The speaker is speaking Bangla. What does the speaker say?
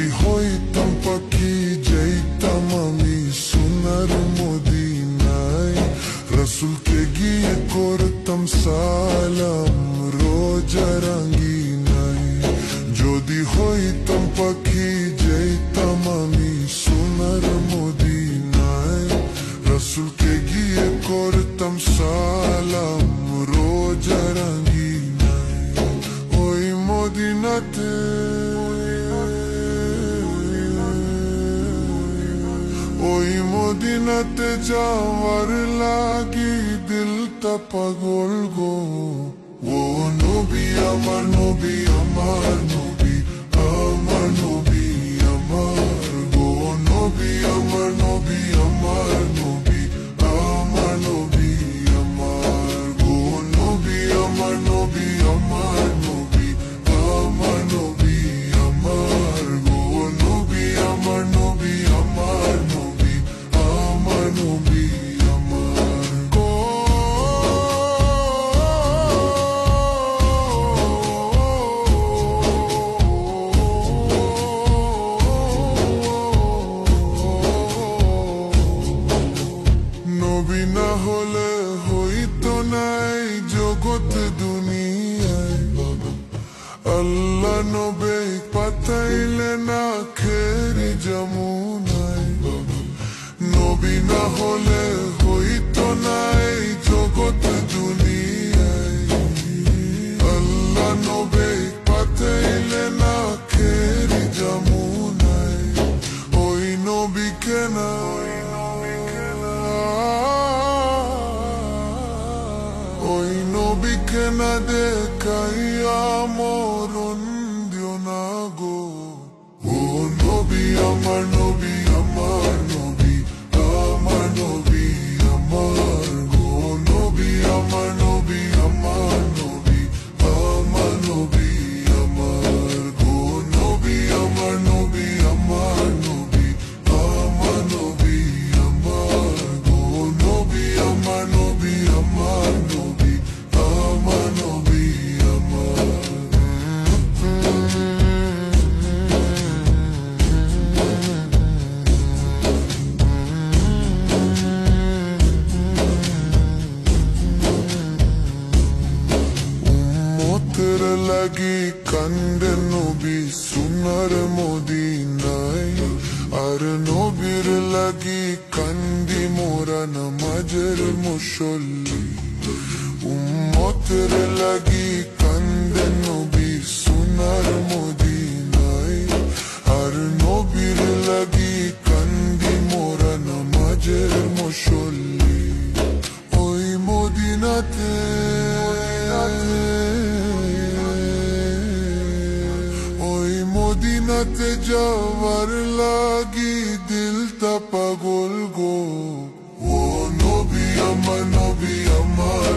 যদি হইতাম পাখি যাইতাম আমি সোনার মদিনায়, রসুলকে গিয়ে করতাম সালাম রোজা রাঙ্গিনায়। যদি হইতাম পাখি যাইতাম আমি সোনার মদিনায়, রসুলকে গিয়ে করতাম সালাম রোজা রাঙ্গিনায়। ওই মদিনাতে ওই মদিনাতে যাওয়ার লাগি দিলটা পাগল গো। ও নবী আমার নবী আমার নবী আমার নবী আমার গো। নবী আমার নবী আমার নবী আমার নবী আমার গো। নবী আমার নবী আমার নবী আমার নবী আমার গো। নবী আমার নবী আমার নবী আমার নবী আমার গো। নবী না হলে হইতো নাই জগৎ দুনিয়ায়, আল্লাহ নবী পাঠাইলে না খের যমুনায়। নবী না হলে হইতো নাই জগৎ দুনিয়ায়, আল্লাহ নবী পাঠাইলে না খের যমুনায়। ওই নবীকে না ওই নবীকে না দেখাইয়া মরণ দিও না গো। ও নবী আমার নবী আমার নবী আমার নবী আমার গো। নবী আমার নবী আমার নবী আমার নবী আমার গো। নবী আমার নবী আমার নবী আমার নবী আমার গো। নবী আমার নবী আমার নবী আমার নবী আমার। উম্মতের লাগি কান্দে নবী সোনার মদিনায়, আর নবীর লাগি কান্দি মোরা নামাজের মুসল্লি। উম্মতের লাগি কান্দে নবী সোনার মদিনায়, আর নবীর লাগি কান্দি মোরা নামাজের মুসল্লি। ওই মদিনাতে ওই মদিনাতে যাওয়ার লাগি দিলটা পাগল গো। ও নবী আমার নবী আমার